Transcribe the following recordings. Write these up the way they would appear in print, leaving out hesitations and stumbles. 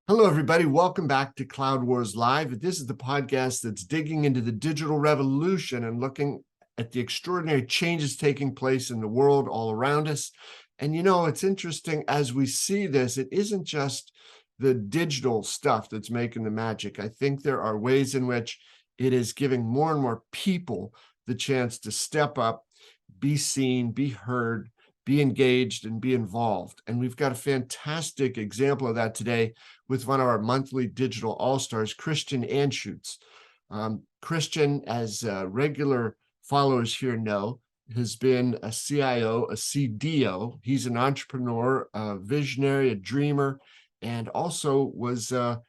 Hello, everybody. Welcome back to Cloud Wars Live. This is the podcast that's digging into the digital revolution and looking at the extraordinary changes taking place in the world all around us. And it's interesting as we see this, it isn't just the digital stuff that's making the magic. I think there are ways in which it is giving more and more people the chance to step up, be seen, be heard, be engaged, and be involved. And we've got a fantastic example of that today with one of our monthly digital all-stars, Christian Anschuetz. Christian, as regular followers here know, has been a CIO, a CDO. He's an entrepreneur, a visionary, a dreamer, and also was a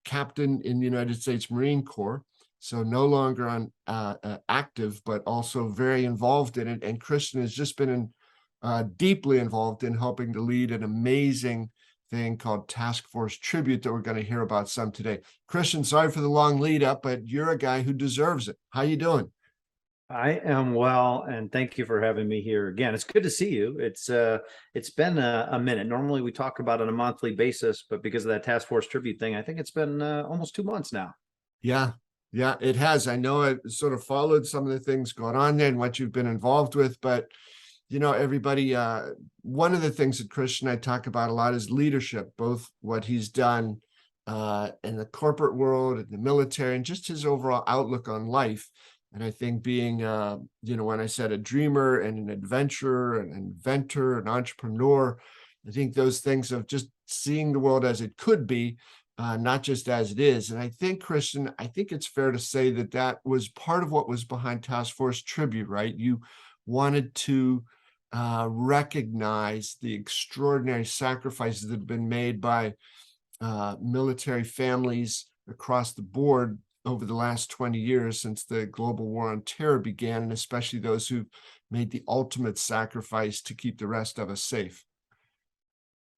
captain in the United States Marine Corps. So no longer on active, but also very involved in it. And Christian has just been deeply involved in helping to lead an amazing thing called Task Force Tribute that we're going to hear about some today. Christian, sorry for the long lead up, but you're a guy who deserves it. How you doing? I am well, and thank you for having me here again. It's good to see you. It's been a minute. Normally we talk about it on a monthly basis, but because of that Task Force Tribute thing, I think it's been almost 2 months now. Yeah, it has. I know I sort of followed some of the things going on there and what you've been involved with, but everybody, one of the things that Christian and I talk about a lot is leadership, both what he's done in the corporate world, in the military, and just his overall outlook on life. And I think being, when I said a dreamer and an adventurer, an inventor, an entrepreneur, I think those things of just seeing the world as it could be, not just as it is. And I think, Christian, I think it's fair to say that that was part of what was behind Task Force Tribute, right? You wanted to recognize the extraordinary sacrifices that have been made by military families across the board over the last 20 years since the global war on terror began, and especially those who made the ultimate sacrifice to keep the rest of us safe.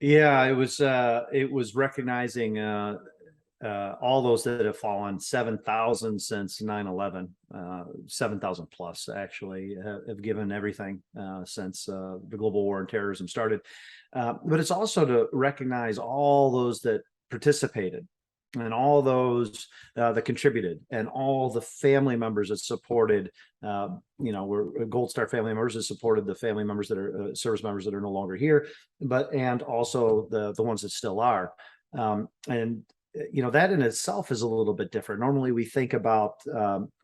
Yeah, it was recognizing all those that have fallen, 7,000 since 9/11, 7,000 plus actually have given everything since the global war on terrorism started. But it's also to recognize all those that participated and all those that contributed and all the family members that supported, we're Gold Star family members that supported the family members that are service members that are no longer here, and also the ones that still are. And that in itself is a little bit different. Normally we think about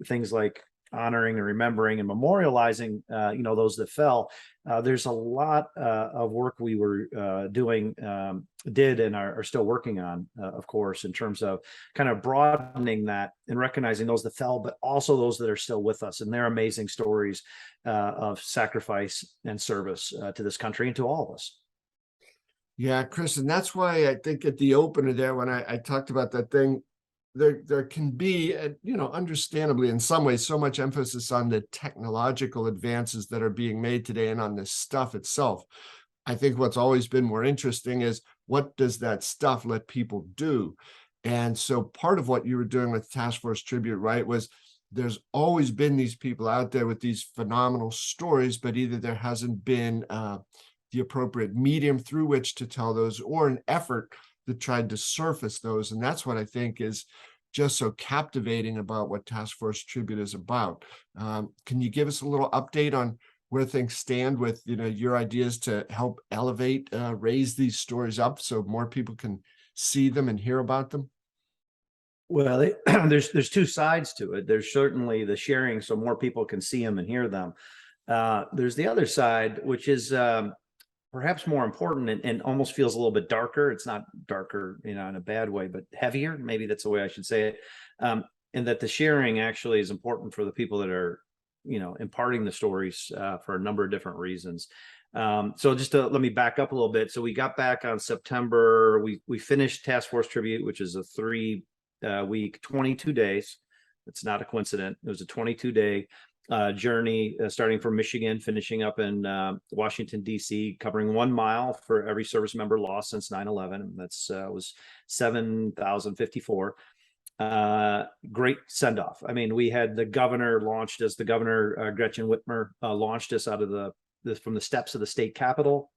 things like honoring and remembering and memorializing those that fell. There's a lot of work we were did and are still working on, of course, in terms of kind of broadening that and recognizing those that fell, but also those that are still with us and their amazing stories of sacrifice and service to this country and to all of us. Yeah, Chris, and that's why I think at the opener there, when I talked about that thing, there can be, understandably in some ways, so much emphasis on the technological advances that are being made today and on this stuff itself. I think what's always been more interesting is what does that stuff let people do? And so part of what you were doing with Task Force Tribute, right, was there's always been these people out there with these phenomenal stories, but either there hasn't been the appropriate medium through which to tell those, or an effort that tried to surface those. And that's what I think is just so captivating about what Task Force Tribute is about. Can you give us a little update on where things stand with your ideas to help elevate, raise these stories up so more people can see them and hear about them? Well, there's two sides to it. There's certainly the sharing so more people can see them and hear them. There's the other side, which is perhaps more important and almost feels a little bit darker. It's not darker, in a bad way, but heavier. Maybe that's the way I should say it. And that the sharing actually is important for the people that are, imparting the stories for a number of different reasons. So just to let me back up a little bit. So we got back on September. We finished Task Force Tribute, which is a 3-week, 22 days. It's not a coincidence. It was a 22-day journey starting from Michigan, finishing up in Washington, D.C., covering 1 mile for every service member lost since 9/11. That's was 7,054. Great send off. I mean, we had the governor launched us, the governor Gretchen Whitmer launched us out of from the steps of the state capitol.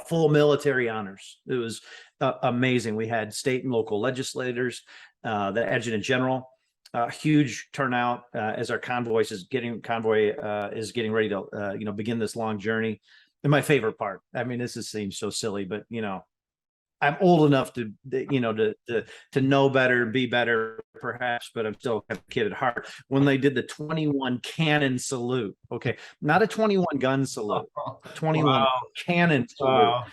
full military honors. It was amazing. We had state and local legislators, the adjutant general, huge turnout as our convoy is getting ready to begin this long journey. And my favorite part, I mean, seems so silly, but I'm old enough to know better, be better, perhaps, but I'm still a kid at heart. When they did the 21 cannon salute, okay, not a 21 gun salute, 21 cannon salute. Wow.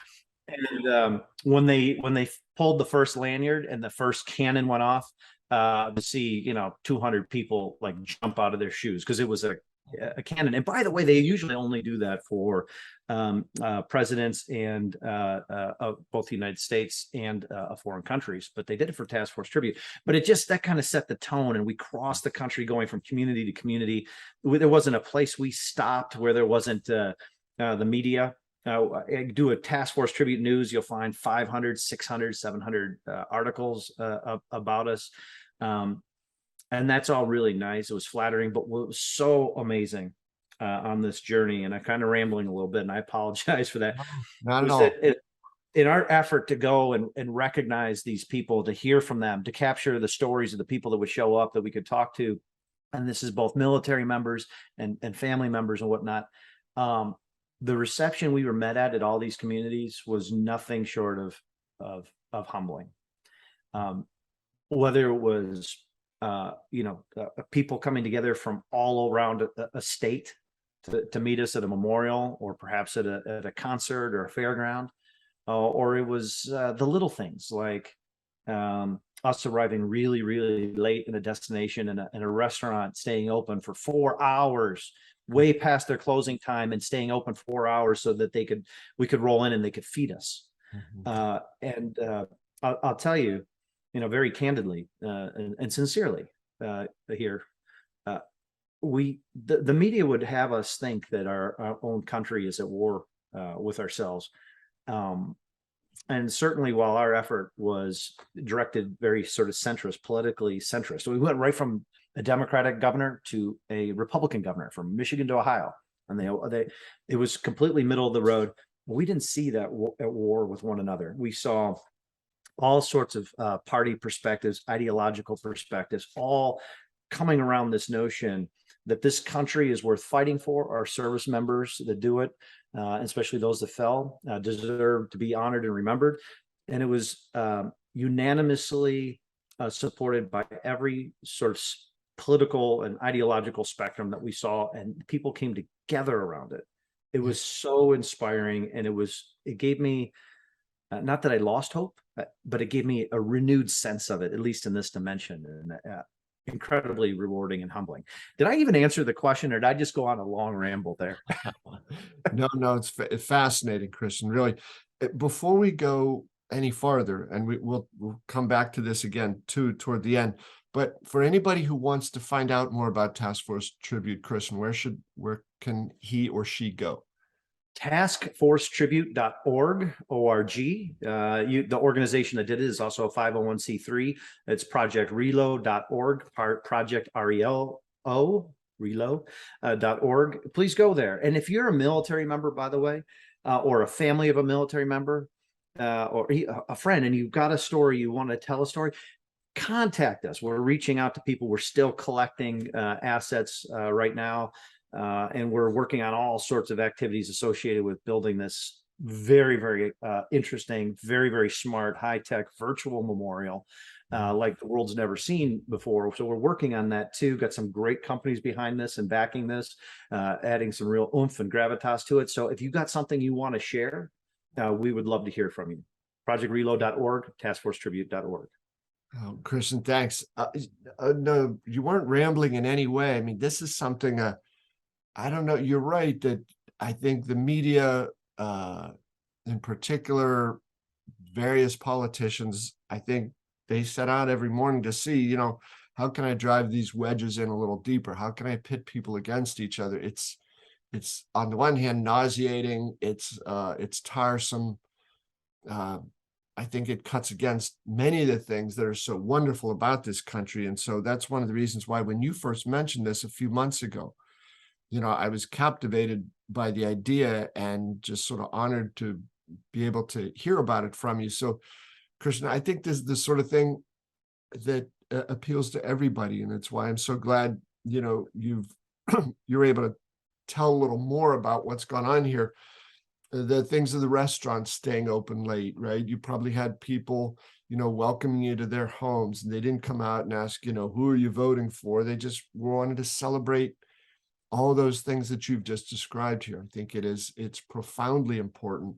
And when they pulled the first lanyard and the first cannon went off, to see 200 people like jump out of their shoes, because it was a cannon. And by the way, they usually only do that for presidents and both the United States and foreign countries, but they did it for Task Force Tribute. But that kind of set the tone, and we crossed the country going from community to community. There wasn't a place we stopped where there wasn't the media. Do a Task Force Tribute news, you'll find 500, 600, 700 articles about us. And that's all really nice. It was flattering, but what was so amazing on this journey, and I'm kind of rambling a little bit, and I apologize for that. Not at all. In our effort to go and recognize these people, to hear from them, to capture the stories of the people that would show up that we could talk to, and this is both military members and family members and whatnot. The reception we were met at all these communities was nothing short of humbling. Whether it was people coming together from all around a state to meet us at a memorial, or perhaps at a concert or a fairground, or it was the little things like us arriving really, really late in a destination, in a restaurant, staying open for 4 hours, way past their closing time, and staying open 4 hours so that we could roll in and they could feed us. I'll tell you, very candidly and sincerely here, the media would have us think that our own country is at war with ourselves. And certainly while our effort was directed very sort of centrist, politically centrist, we went right from a Democratic governor to a Republican governor, from Michigan to Ohio, and it was completely middle of the road. We didn't see that at war with one another. We saw all sorts of party perspectives, ideological perspectives, all coming around this notion that this country is worth fighting for. Our service members that do it, especially those that fell, deserve to be honored and remembered. And it was unanimously supported by every sort of political and ideological spectrum that we saw, and people came together around it. It was so inspiring, and it gave me, not that I lost hope, but it gave me a renewed sense of it, at least in this dimension, and incredibly rewarding and humbling. Did I even answer the question, or did I just go on a long ramble there? No, it's fascinating, Christian, really. Before we go any farther, and we'll come back to this again toward the end, but for anybody who wants to find out more about Task Force Tribute, Christian, where can he or she go? taskforcetribute.org, O-R-G. The organization that did it is also a 501c3. It's Project RELO.org, Project RELO, RELO.org. Please go there. And if you're a military member, by the way, or a family of a military member, or a friend, and you've got a story, you want to tell a story, contact us. We're reaching out to people. We're still collecting assets right now. And we're working on all sorts of activities associated with building this very, very interesting, very, very smart, high-tech virtual memorial like the world's never seen before. So we're working on that too. Got some great companies behind this and backing this, adding some real oomph and gravitas to it. So if you got something you want to share, we would love to hear from you. ProjectRelo.org, TaskForceTribute.org. Oh, Christian, thanks. No, you weren't rambling in any way. I mean, this is something, I don't know, you're right that I think the media, in particular, various politicians, I think they set out every morning to see, how can I drive these wedges in a little deeper? How can I pit people against each other? It's on the one hand nauseating, it's tiresome. I think it cuts against many of the things that are so wonderful about this country. And so that's one of the reasons why when you first mentioned this a few months ago, I was captivated by the idea and just sort of honored to be able to hear about it from you. So, Christian, I think this is the sort of thing that appeals to everybody, and it's why I'm so glad you've you're able to tell a little more about what's gone on here. The things of the restaurants staying open late, right? You probably had people welcoming you to their homes, and they didn't come out and ask, who are you voting for? They just wanted to celebrate all those things that you've just described here. I think it's profoundly important.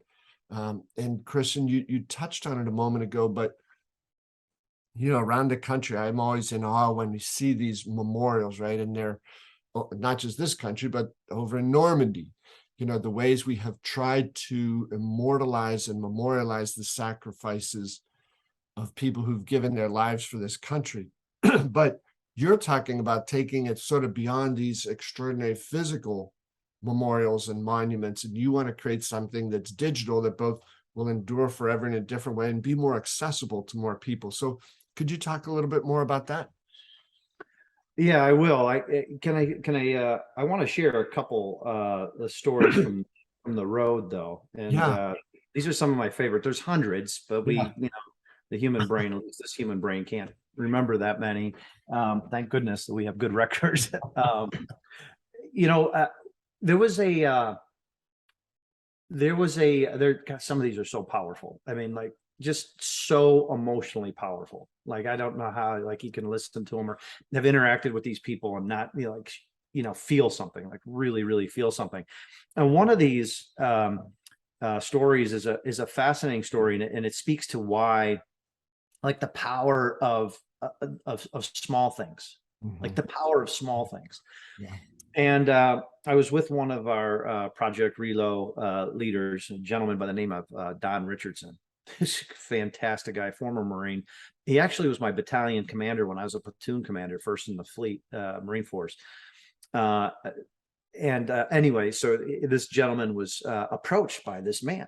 And Christian, you touched on it a moment ago, but around the country, I'm always in awe when we see these memorials, right? And they're not just this country, but over in Normandy, the ways we have tried to immortalize and memorialize the sacrifices of people who've given their lives for this country. But you're talking about taking it sort of beyond these extraordinary physical memorials and monuments, and you want to create something that's digital that both will endure forever in a different way and be more accessible to more people. So could you talk a little bit more about that? Yeah, I will. I want to share a couple stories from the road though. And these are some of my favorite. There's hundreds, but the human brain, at least this human brain, can't remember that many. Thank goodness that we have good records. Some of these are so powerful. I mean, like, just so emotionally powerful. Like, I don't know how, like, you can listen to them or have interacted with these people and not feel something, like really, really feel something. And one of these stories is a fascinating story, and it speaks to why, like, the power of small things, like the power of small things. Yeah. And I was with one of our Project RELO leaders, a gentleman by the name of Don Richardson. This fantastic guy, former Marine. He actually was my battalion commander when I was a platoon commander, first in the fleet, Marine Force. Anyway, so this gentleman was approached by this man,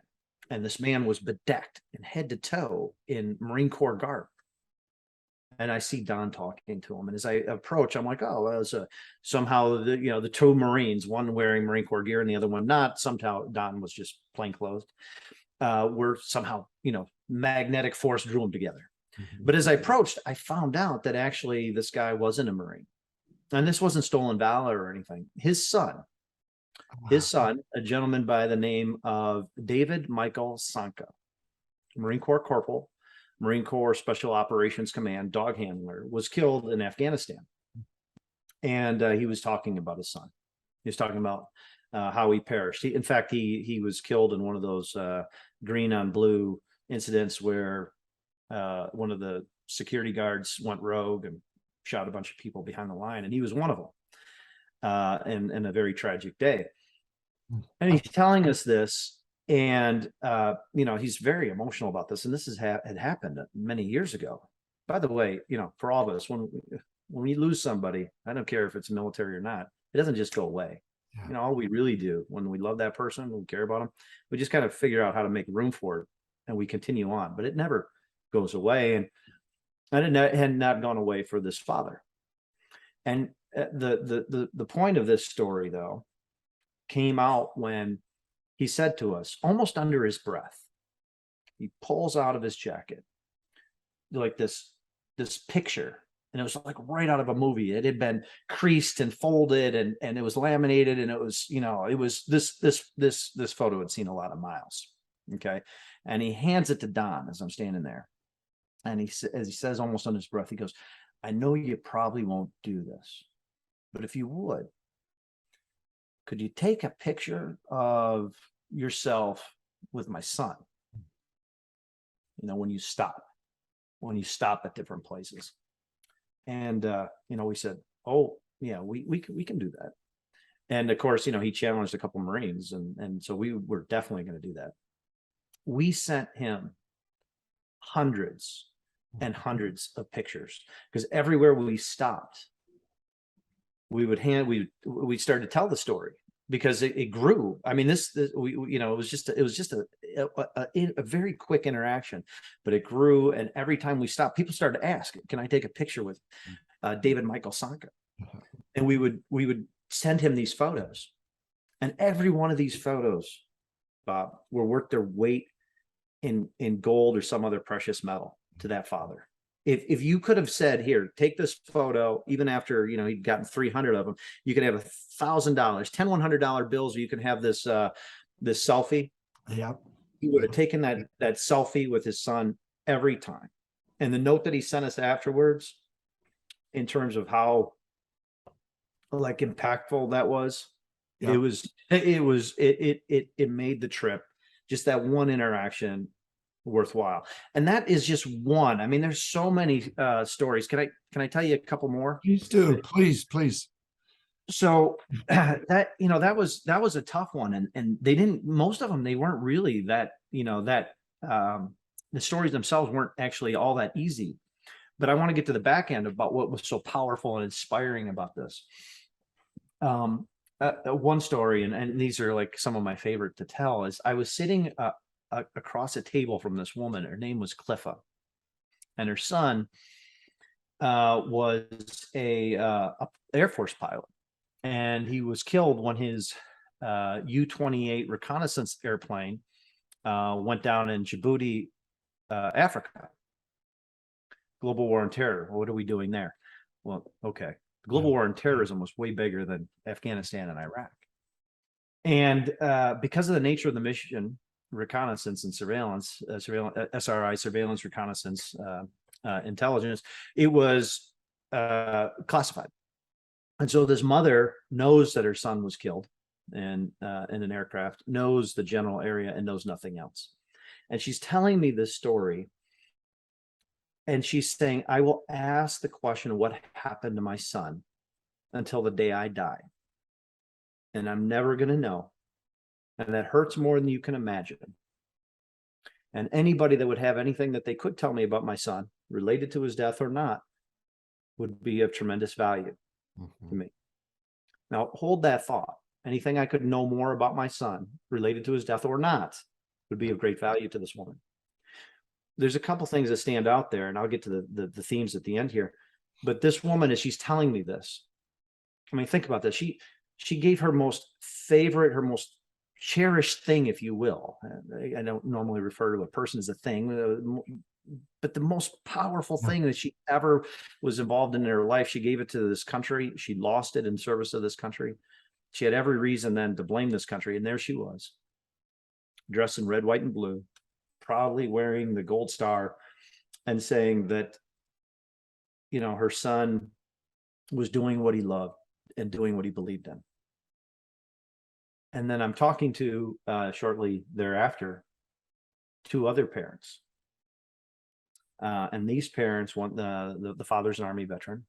and this man was bedecked in head to toe in Marine Corps garb. And I see Don talking to him, and as I approach, I'm like, oh, well, somehow the two Marines, one wearing Marine Corps gear and the other one not. Somehow Don was just plainclothes. Were somehow, magnetic force drew them together. Mm-hmm. But as I approached, I found out that actually this guy wasn't a Marine, and this wasn't stolen valor or anything. His son, a gentleman by the name of David Michael Sanka, Marine Corps corporal, Marine Corps Special Operations Command dog handler, was killed in Afghanistan. And he was talking about his son. He was talking about how he perished. In fact, he was killed in one of those green on blue incidents where one of the security guards went rogue and shot a bunch of people behind the line, and he was one of them. In a very tragic day. And he's telling us this, and he's very emotional about this. And this had happened many years ago. By the way, for all of us, when we lose somebody, I don't care if it's military or not, it doesn't just go away. Yeah. All we really do when we love that person, we care about them, we just kind of figure out how to make room for it, and we continue on. But it never goes away, and it had not gone away for this father. And the point of this story, though, came out when he said to us, almost under his breath, he pulls out of his jacket like this picture. And it was like right out of a movie. It had been creased and folded, and it was laminated, and it was, it was this photo had seen a lot of miles. Okay. And he hands it to Don as I'm standing there. And as he says, almost under his breath, he goes, I know you probably won't do this, but if you would, could you take a picture of yourself with my son? When you stop at different places. And we said, oh yeah, we can do that. And of course, he challenged a couple Marines, and so we were definitely going to do that. We sent him hundreds and hundreds of pictures, because everywhere we stopped, we started to tell the story, because it grew. I mean, it was just a very quick interaction, but it grew. And every time we stopped, people started to ask, can I take a picture with David Michael Sanka? And we would send him these photos, and every one of these photos, Bob, were worth their weight in gold or some other precious metal to that father. If you could have said, here, take this photo, even after, you know, he'd gotten 300 of them, you could have $1,000, 10 $100 bills, or you can have this this selfie. Yeah. He would have taken that selfie with his son every time. And the note that he sent us afterwards, in terms of how like impactful that was, Yeah. it made the trip, just that one interaction, worthwhile. And that is just one. I mean, there's so many stories. Can I tell you a couple more? Please do. Please, please. So that, you know, that was a tough one. And they didn't, most of them, they weren't really that, you know, that the stories themselves weren't actually all that easy. But I want to get to the back end about what was so powerful and inspiring about this. One story, and these are like some of my favorite to tell, is I was sitting across a table from this woman. Her name was Cliffa, and her son was a Air Force pilot, and he was killed when his U-28 reconnaissance airplane went down in Djibouti, Africa. Global war on terror. What are we doing there? Well, okay. The global war on terrorism was way bigger than Afghanistan and Iraq. And because of the nature of the mission, reconnaissance and surveillance, SRI, surveillance, reconnaissance, intelligence, it was classified. And so this mother knows that her son was killed in an aircraft, knows the general area, and knows nothing else. And she's telling me this story. And she's saying, I will ask the question of what happened to my son until the day I die. And I'm never going to know. And that hurts more than you can imagine. And anybody that would have anything that they could tell me about my son, related to his death or not, would be of tremendous value to me. Now, hold that thought. Anything I could know more about my son, related to his death or not, would be of great value to this woman. There's a couple things that stand out there, and I'll get to the themes at the end here. But this woman, as she's telling me this, I mean, think about this. She gave her most favorite, her most cherished thing, if you will. I don't normally refer to a person as a thing, but the most powerful thing that she ever was involved in her life, she gave it to this country. She lost it in service of this country. She had every reason then to blame this country, and there she was, dressed in red, white, and blue, proudly wearing the gold star, and saying that, you know, her son was doing what he loved and doing what he believed in. And then I'm talking to shortly thereafter 2 other parents, and these parents want the father's an Army veteran,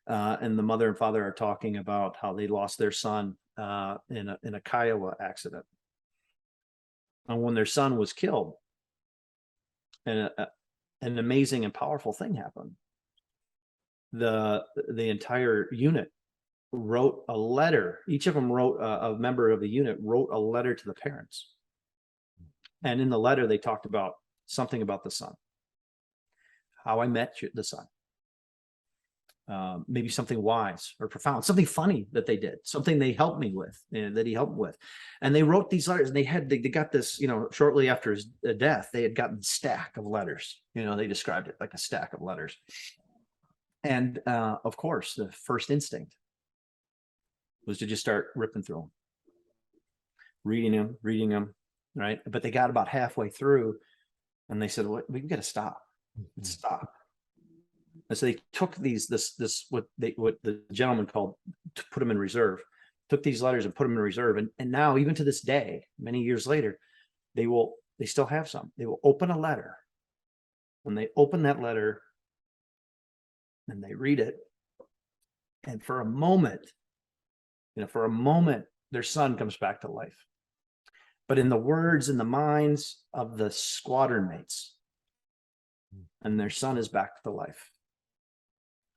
and the mother and father are talking about how they lost their son in a Kiowa accident. And when their son was killed, and an amazing and powerful thing happened. The entire unit wrote a letter. Each of them wrote, a member of the unit wrote a letter to the parents. And in the letter, they talked about something about the son, how I met the son. Maybe something wise or profound, something funny that they did, something they helped me with, and that he helped with. And they wrote these letters, and they got this, you know, shortly after his death, they had gotten a stack of letters. You know, they described it like a stack of letters. And of course, the first instinct was to just start ripping through them, reading them, right? But they got about halfway through, and they said, "What? We've got to stop. Let's stop." And so they took what the gentleman called to put them in reserve, took these letters and put them in reserve. And now, even to this day, many years later, they still have some. They will open a letter. When they open that letter and they read it, and for a moment, their son comes back to life. But in the words and the minds of the squadron mates, and their son is back to life.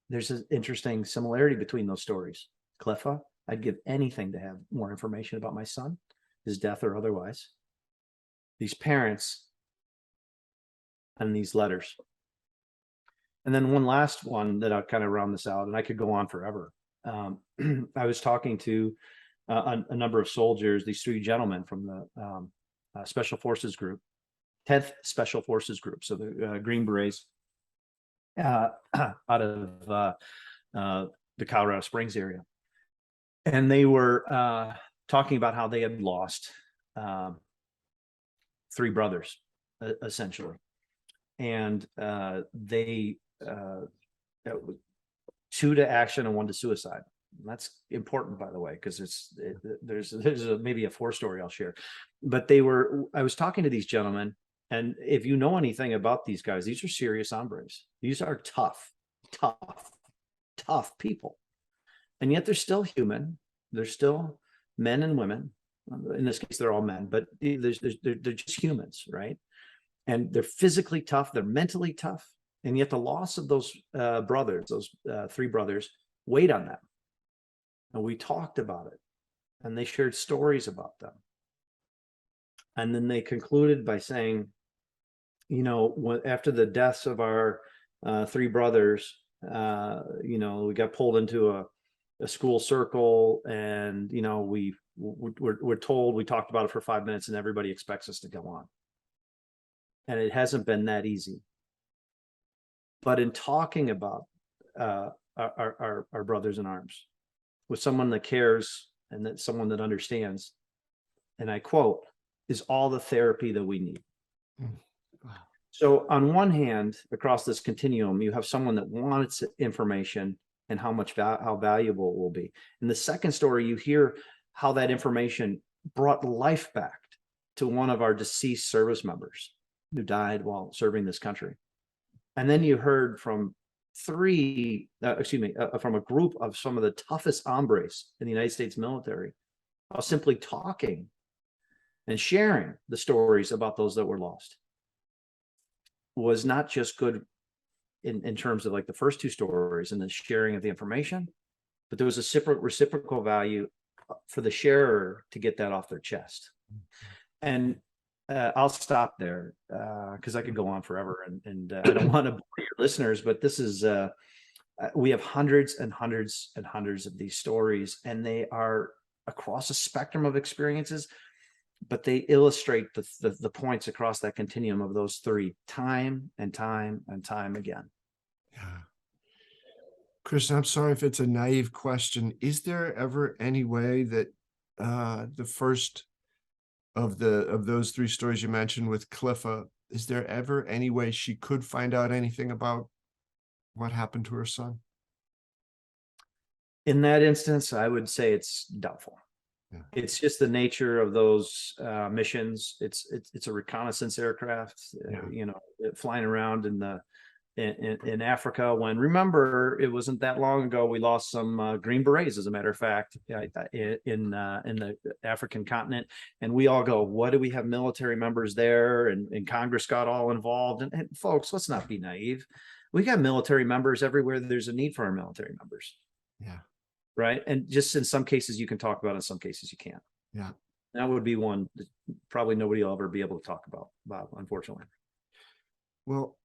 There's an interesting similarity between those stories. Cliffa, I'd give anything to have more information about my son, his death or otherwise. These parents and these letters. And then one last one that I'll kind of round this out, and I could go on forever. I was talking to a number of soldiers, these 3 gentlemen from Special Forces Group, 10th Special Forces Group, so the Green Berets, out of the Colorado Springs area. And they were talking about how they had lost 3 brothers, essentially. And they 2 to action and 1 to suicide. And that's important, by the way, because there's maybe a 4 story I'll share. But I was talking to these gentlemen, and if you know anything about these guys, these are serious hombres. These are tough people. And yet they're still human. They're still men and women. In this case, they're all men, but they're just humans, right? And they're physically tough. They're mentally tough. And yet the loss of those brothers, those 3 brothers, weighed on them. And we talked about it. And they shared stories about them. And then they concluded by saying, after the deaths of our 3 brothers, we got pulled into a school circle, and we're told, we talked about it for 5 minutes, and everybody expects us to go on. And it hasn't been that easy. But in talking about our brothers in arms with someone that cares and that someone that understands, and I quote, is all the therapy that we need. Wow. So on one hand, across this continuum, you have someone that wants information and how valuable it will be. In the second story, you hear how that information brought life back to one of our deceased service members who died while serving this country. And then you heard from from a group of some of the toughest hombres in the United States military, simply talking and sharing the stories about those that were lost was not just good in terms of like the first 2 stories and the sharing of the information, but there was a reciprocal value for the sharer to get that off their chest. And I'll stop there because I could go on forever, and I don't want to bore your listeners, but this is we have hundreds and hundreds and hundreds of these stories, and they are across a spectrum of experiences, but they illustrate the points across that continuum of those 3 time and time and time again. Yeah. Chris, I'm sorry if it's a naive question. Is there ever any way that the first of those 3 stories you mentioned with Cliffa, is there ever any way she could find out anything about what happened to her son? In that instance, I would say it's doubtful. Yeah. It's just the nature of those missions. It's a reconnaissance aircraft, flying around in Africa. When, remember, it wasn't that long ago we lost some Green Berets, as a matter of fact, in the African continent. And we all go, what do we have military members there? And Congress got all involved. And folks, let's not be naive. We got military members everywhere. There's a need for our military members. Yeah. Right. And just in some cases you can talk about, in some cases you can't. Yeah. That would be one that probably nobody will ever be able to talk about, unfortunately. Well,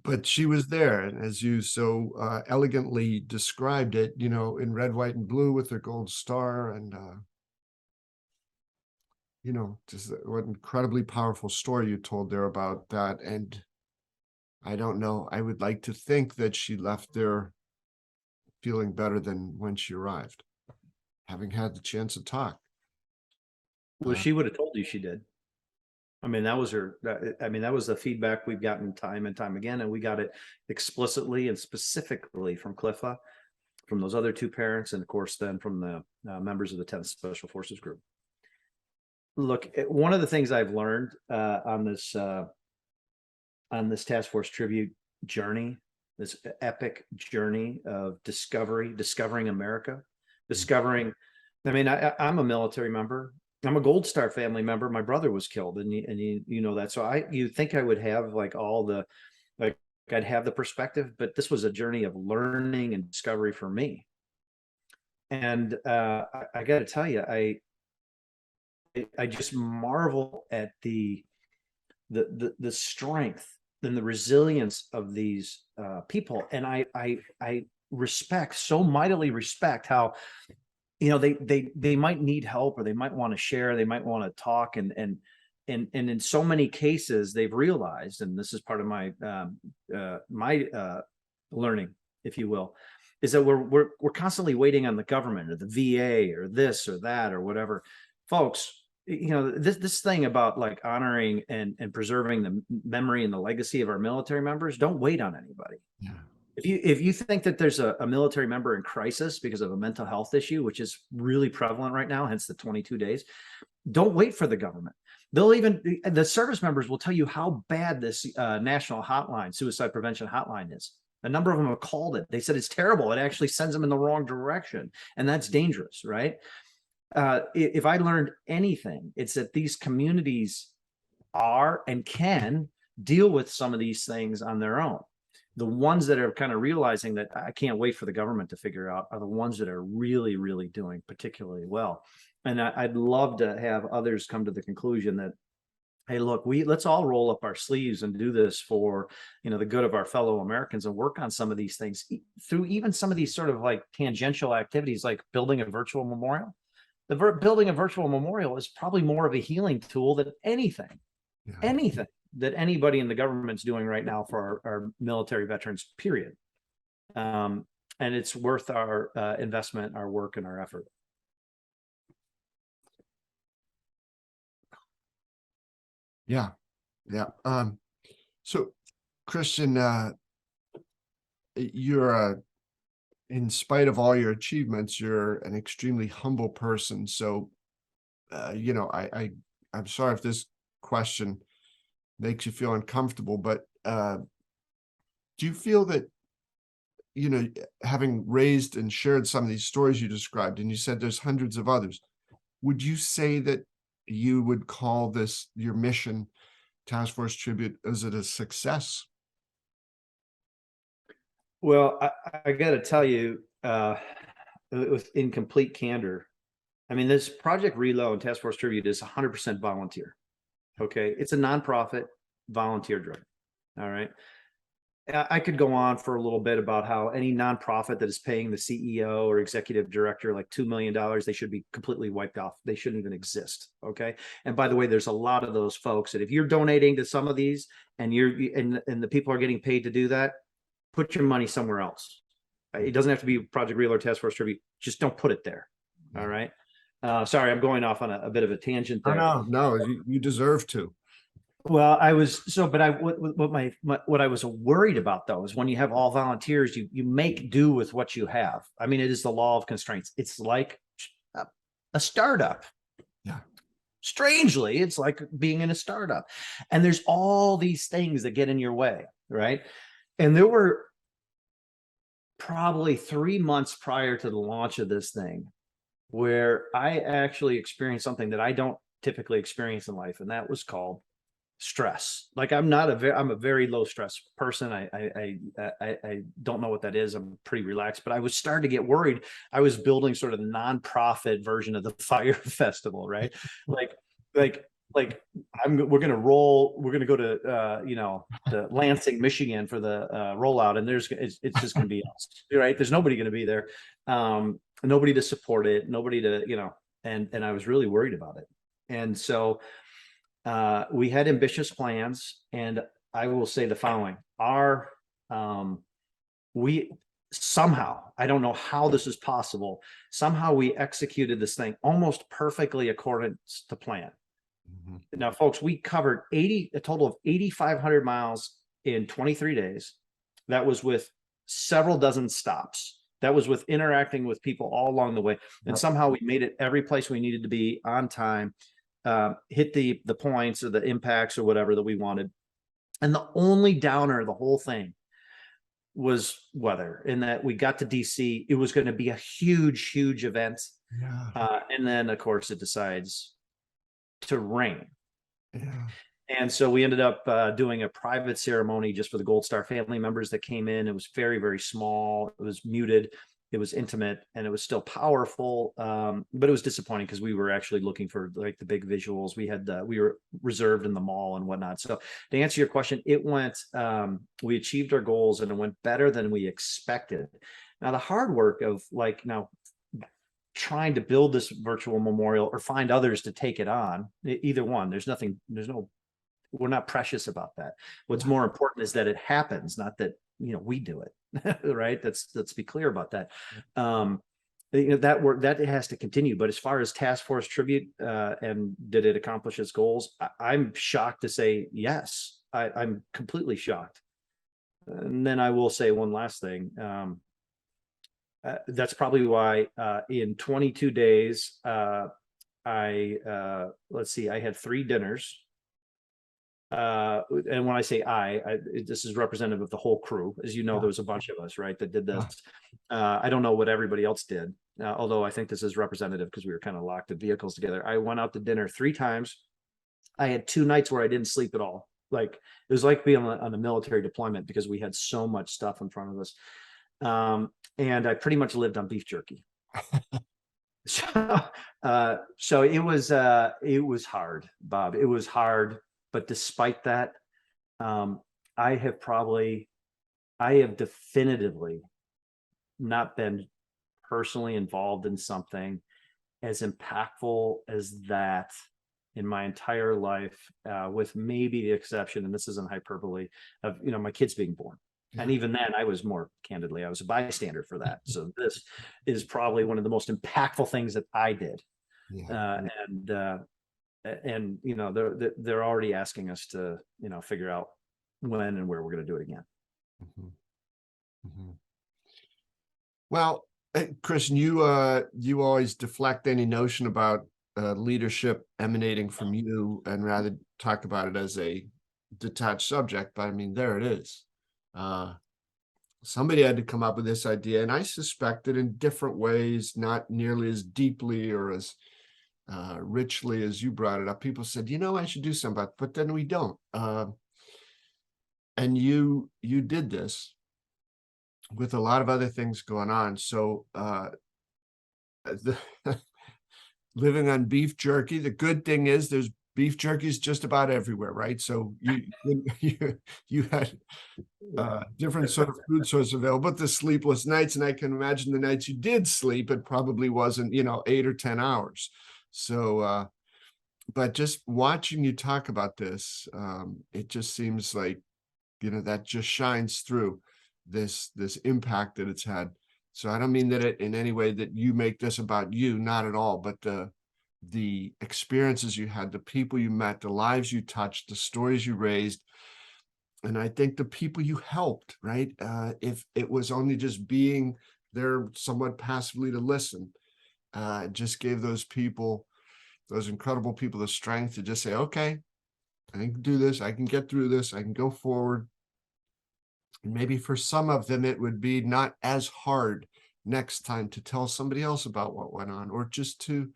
but she was there, and as you so elegantly described it, in red, white, and blue with her gold star, and just what incredibly powerful story you told there about that. And I don't know, I would like to think that she left there feeling better than when she arrived, having had the chance to talk. Well, she would have told you she did. I mean, that was the feedback we've gotten time and time again, and we got it explicitly and specifically from Cliffa, from those other 2 parents, and of course then from the members of the 10th Special Forces Group. Look, one of the things I've learned on this task force tribute journey, this epic journey of discovering America, I'm a military member. I'm a Gold Star family member. My brother was killed, and you know that. So you think I would have I'd have the perspective, but this was a journey of learning and discovery for me. And I got to tell you, I just marvel at the strength and the resilience of these people, and I so mightily respect how they might need help, or they might want to share, they might want to talk, and and in so many cases they've realized, and this is part of my learning, if you will, is that we're constantly waiting on the government or the VA or this or that or whatever. Folks, you know, this thing about like honoring and preserving the memory and the legacy of our military members, don't wait on anybody. Yeah. If you think that there's a military member in crisis because of a mental health issue, which is really prevalent right now, hence the 22 days, don't wait for the government. The service members will tell you how bad this national hotline, suicide prevention hotline is. A number of them have called it. They said it's terrible. It actually sends them in the wrong direction. And that's dangerous, right? If I learned anything, it's that these communities are and can deal with some of these things on their own. The ones that are kind of realizing that I can't wait for the government to figure out are the ones that are really, really doing particularly well. And I'd love to have others come to the conclusion that, hey, look, let's all roll up our sleeves and do this for, you know, the good of our fellow Americans, and work on some of these things through even some of these sort of like tangential activities, like building a virtual memorial. Building a virtual memorial is probably more of a healing tool than anything that anybody in the government's doing right now for our military veterans, period. And it's worth our investment, our work, and our effort. Yeah. Yeah. So Christian, you're in spite of all your achievements, you're an extremely humble person. So, you know, I'm sorry if this question makes you feel uncomfortable, but do you feel that, you know, having raised and shared some of these stories you described, and you said there's hundreds of others, would you say that you would call this, your mission, Task Force Tribute, is it a success? Well, I got to tell you, with in complete candor, I mean, this Project RELO and Task Force Tribute is 100% volunteer. Okay, it's a nonprofit, volunteer driven. All right, I could go on for a little bit about how any nonprofit that is paying the CEO or executive director like $2 million, they should be completely wiped off. They shouldn't even exist. Okay, and by the way, there's a lot of those folks that if you're donating to some of these and and the people are getting paid to do that, put your money somewhere else. It doesn't have to be Project RELO or Task Force Tribute. Just don't put it there. All right. Sorry, I'm going off on a bit of a tangent there. No, you deserve to. Well, what I was worried about though is when you have all volunteers, you make do with what you have. I mean, it is the law of constraints. It's like a startup. Yeah. Strangely, it's like being in a startup, and there's all these things that get in your way, right? And there were probably 3 months prior to the launch of this thing where I actually experienced something that I don't typically experience in life, and that was called stress. Like I'm a very low stress person. I don't know what that is. I'm pretty relaxed, but I was starting to get worried. I was building sort of the nonprofit version of the fire festival, right? Like we're gonna go to to Lansing, Michigan for the rollout, and it's just gonna be us, right? There's nobody gonna be there, nobody to support it, nobody to and I was really worried about it. And so we had ambitious plans, and I will say the following: we somehow, I don't know how this is possible, somehow we executed this thing almost perfectly according to plan. Mm-hmm. Now, folks, we covered a total of 8,500 miles in 23 days. That was with several dozen stops. That was with interacting with people all along the way. And somehow we made it every place we needed to be on time, hit the points or the impacts or whatever that we wanted. And the only downer of the whole thing was weather, in that we got to DC. It was going to be a huge, huge event. Yeah. And then, of course, it decides to rain. Yeah. And so we ended up doing a private ceremony just for the Gold Star family members that came in. It was very, very small. It was muted. It was intimate, and it was still powerful. But it was disappointing because we were actually looking for like the big visuals. We were reserved in the mall and whatnot. So to answer your question, it went, we achieved our goals, and it went better than we expected. Now, the hard work of trying to build this virtual memorial or find others to take it on. Either one. We're not precious about that. What's more important is that it happens, not that, we do it. Right. Let's be clear about that. That work that it has to continue. But as far as task force tribute, and did it accomplish its goals? I'm shocked to say yes. I'm completely shocked. And then I will say one last thing. That's probably why in 22 days, I had 3 dinners. And when I say this is representative of the whole crew. As you know, there was a bunch of us, right, that did this. I don't know what everybody else did, although I think this is representative because we were kind of locked in vehicles together. I went out to dinner 3 times. I had 2 nights where I didn't sleep at all. Like, it was like being on a military deployment because we had so much stuff in front of us. And I pretty much lived on beef jerky. So it was hard, Bob. It was hard. But despite that, I have definitively not been personally involved in something as impactful as that in my entire life, with maybe the exception, and this isn't hyperbole, of my kids being born. And even then, I was a bystander for that. So this is probably one of the most impactful things that I did. And they're already asking us to figure out when and where we're going to do it again. Well, Christian, you always deflect any notion about leadership emanating from you and rather talk about it as a detached subject. But I mean, there it is. Somebody had to come up with this idea, and I suspect it in different ways, not nearly as deeply or as richly as you brought it up. People said, I should do something about it, but then we don't. And you did this with a lot of other things going on. So living on beef jerky, the good thing is there's beef jerkies just about everywhere, right? So you had different sort of food sources available, but the sleepless nights, and I can imagine the nights you did sleep, it probably wasn't 8 or 10 hours. So but just watching you talk about this, it just seems like that just shines through this impact that it's had. So I don't mean that it in any way that you make this about you, not at all, but the experiences you had, the people you met, the lives you touched, the stories you raised, and I think the people you helped, right? If it was only just being there somewhat passively to listen, just gave those people, those incredible people, the strength to just say, okay, I can do this, I can get through this, I can go forward. And maybe for some of them, it would be not as hard next time to tell somebody else about what went on, or just to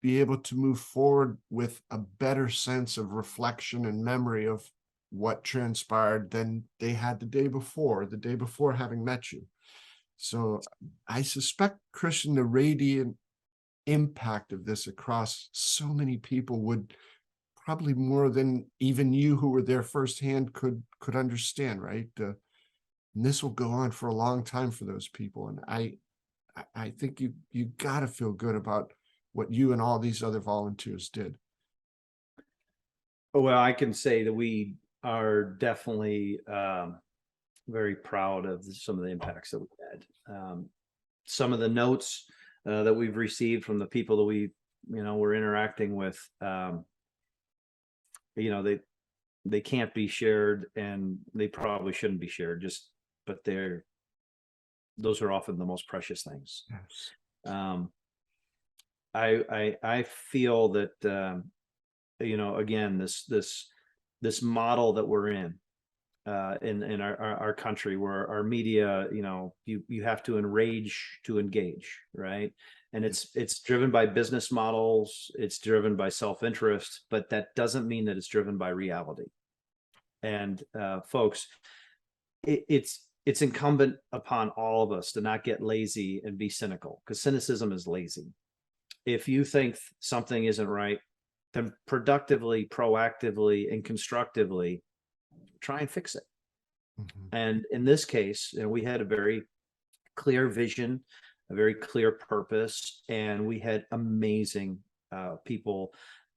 be able to move forward with a better sense of reflection and memory of what transpired than they had the day before having met you. So I suspect, Christian, the radiant impact of this across so many people would probably more than even you who were there firsthand could understand, right? And this will go on for a long time for those people. And I think you got to feel good about what you and all these other volunteers did. Well, I can say that we are definitely very proud of some of the impacts that we had. Some of the notes that we've received from the people that we, we're interacting with, they can't be shared, and they probably shouldn't be shared. But those are often the most precious things. Yes. I feel that again, this model that we're in our country, where our media, you have to enrage to engage, right? And it's driven by business models, it's driven by self-interest, but that doesn't mean that it's driven by reality. And folks, it's incumbent upon all of us to not get lazy and be cynical, because cynicism is lazy. If you think something isn't right, then productively, proactively, and constructively try and fix it. And in this case, we had a very clear vision, a very clear purpose, and we had amazing people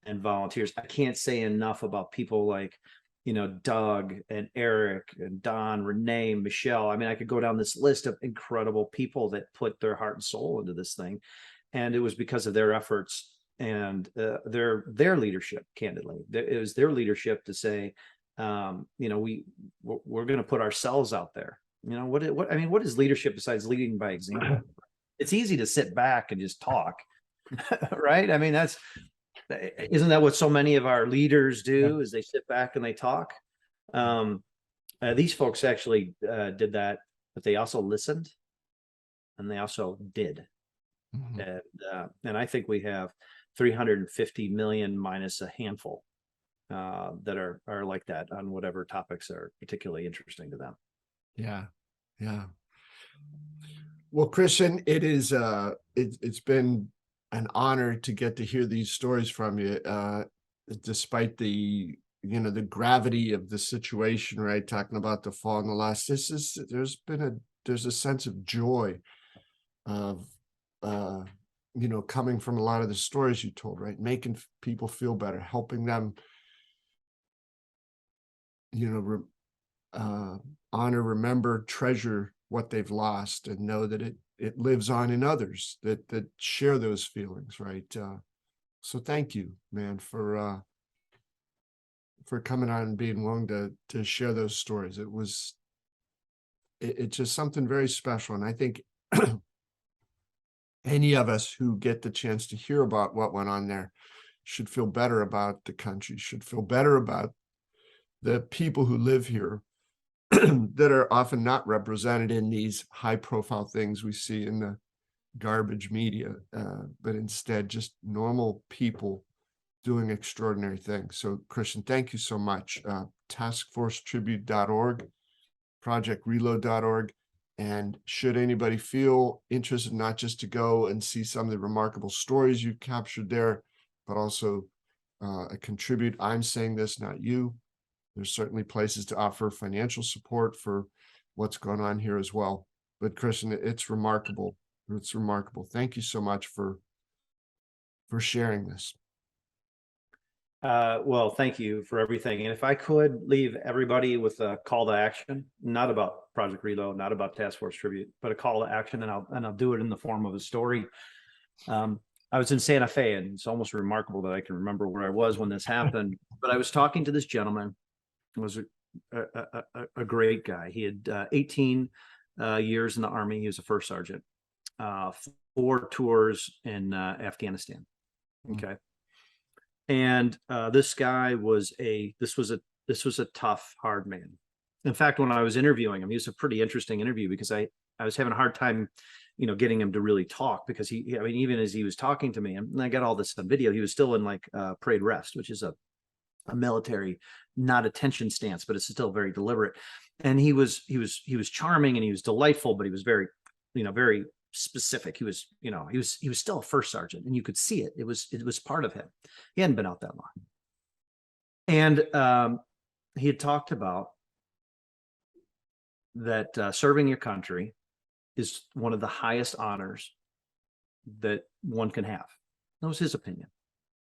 and volunteers. I can't say enough about people like, Doug and Eric and Don, Renee, Michelle. I mean, I could go down this list of incredible people that put their heart and soul into this thing. And it was because of their efforts and their leadership, candidly. It was their leadership to say, we're going to put ourselves out there. What is leadership besides leading by example? It's easy to sit back and just talk, right? I mean, isn't that what so many of our leaders do? Is they sit back and they talk? These folks actually did that, but they also listened and they also did. Mhm. And I think we have 350 million minus a handful that are like that on whatever topics are particularly interesting to them. Yeah. Yeah. Well, Christian, it's been an honor to get to hear these stories from you, despite the the gravity of the situation, right? Talking about the fall and the loss. There's a sense of joy of coming from a lot of the stories you told, right? Making people feel better, helping them, you know, re, honor, remember, treasure what they've lost, and know that it lives on in others that share those feelings, right? So thank you, man, for coming on and being willing to share those stories. It's just something very special, and I think any of us who get the chance to hear about what went on there should feel better about the country, should feel better about the people who live here that are often not represented in these high profile things we see in the garbage media, but instead just normal people doing extraordinary things. So Christian, thank you so much. Taskforcetribute.org, projectrelo.org. And should anybody feel interested, not just to go and see some of the remarkable stories you captured there, but also contribute, I'm saying this, not you. There's certainly places to offer financial support for what's going on here as well. But Christian, it's remarkable. It's remarkable. Thank you so much for sharing this. Well, thank you for everything. And if I could leave everybody with a call to action, not about Project RELO, not about Task Force Tribute, but a call to action, and I'll do it in the form of a story. I was in Santa Fe, and it's almost remarkable that I can remember where I was when this happened. But I was talking to this gentleman. He was a great guy. He had 18 years in the Army. He was a first sergeant, 4 tours in Afghanistan. Okay. And this guy was this was a tough, hard man. In fact, when I was interviewing him, he was a pretty interesting interview because I was having a hard time, getting him to really talk, because I mean, even as he was talking to me, and I got all this on video, he was still in like parade rest, which is a military, not attention stance, but it's still very deliberate. And he was charming and he was delightful, but he was very, very specific. He was still a first sergeant, and you could see it. It was part of him. He hadn't been out that long. And he had talked about that serving your country is one of the highest honors that one can have. That was his opinion.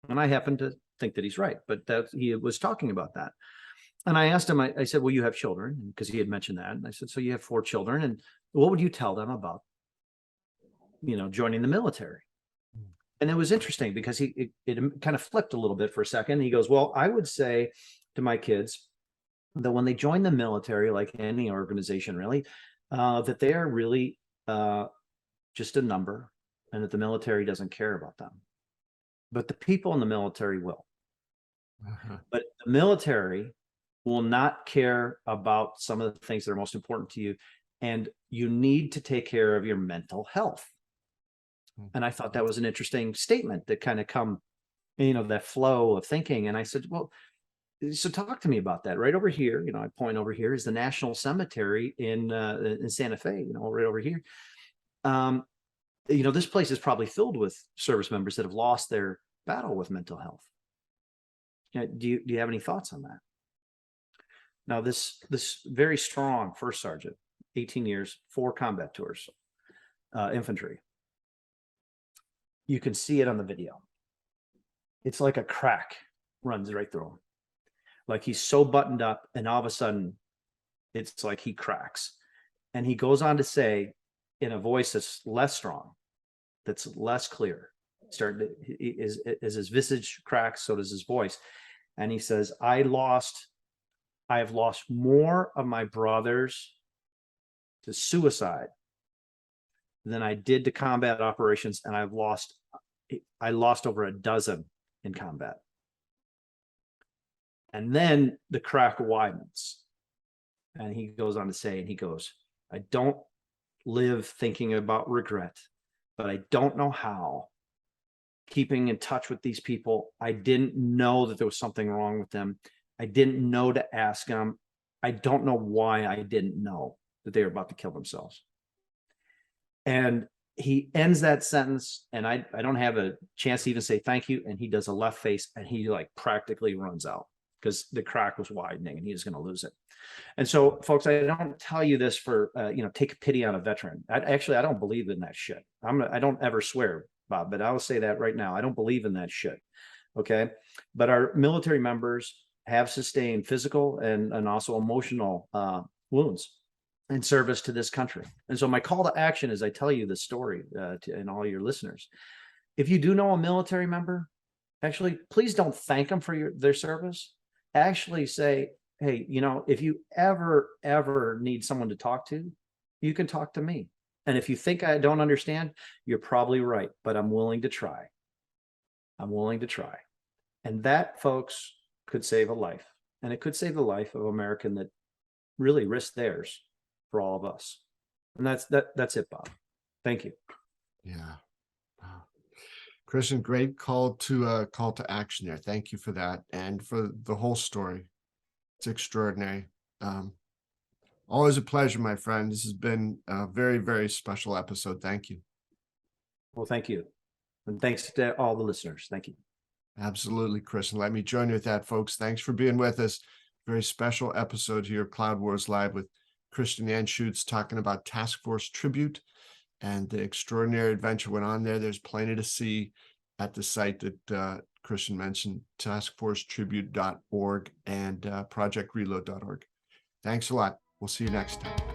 And I happen to think that he's right, but he was talking about that. And I asked him, I said, well, you have children, because he had mentioned that. And I said, so you have 4 children, and what would you tell them about, joining the military? And it was interesting because it kind of flipped a little bit for a second. He goes, well, I would say to my kids that when they join the military, like any organization really, that they are really just a number, and that the military doesn't care about them. But the people in the military will. But the military will not care about some of the things that are most important to you. And you need to take care of your mental health. And I thought that was an interesting statement that kind of that flow of thinking. And I said, well, so talk to me about that. Right over here, I point over here is the National Cemetery in Santa Fe, right over here. This place is probably filled with service members that have lost their battle with mental health. Do you have any thoughts on that? Now, this very strong first sergeant, 18 years, 4 combat tours, infantry. You can see it on the video. It's like a crack runs right through him. Like he's so buttoned up, and all of a sudden it's like he cracks. And he goes on to say, in a voice that's less strong, that's less clear, as his visage cracks, so does his voice. And he says, I have lost more of my brothers to suicide than I did to combat operations, and I lost over a dozen in combat. And then the crack widens. And he goes on to say, and he goes, I don't live thinking about regret, but I don't know how. Keeping in touch with these people, I didn't know that there was something wrong with them. I didn't know to ask them. I don't know why I didn't know that they were about to kill themselves. And he ends that sentence, and I don't have a chance to even say thank you. And he does a left face, and he like practically runs out because the crack was widening and he was going to lose it. And so, folks, I don't tell you this for, take pity on a veteran. I don't believe in that shit. I don't ever swear, Bob, but I'll say that right now. I don't believe in that shit. Okay. But our military members have sustained physical and also emotional wounds in service to this country. And so my call to action is I tell you the story and all your listeners. If you do know a military member, actually, please don't thank them for their service. Actually say, hey, if you ever need someone to talk to, you can talk to me. And if you think I don't understand, you're probably right, but I'm willing to try. I'm willing to try. And that, folks, could save a life. And it could save the life of an American that really risked theirs for all of us. And that's it, Bob. Thank you. Yeah. Wow. Christian, great call to action there. Thank you for that. And for the whole story. It's extraordinary. Always a pleasure, my friend. This has been a very, very special episode. Thank you. Well, thank you. And thanks to all the listeners. Thank you. Absolutely, Chris. And let me join you with that, folks. Thanks for being with us. Very special episode here of Cloud Wars Live with Christian Anschuetz talking about Task Force Tribute and the extraordinary adventure went on there. There's plenty to see at the site that Christian mentioned, taskforcetribute.org and projectrelo.org. Thanks a lot. We'll see you next time.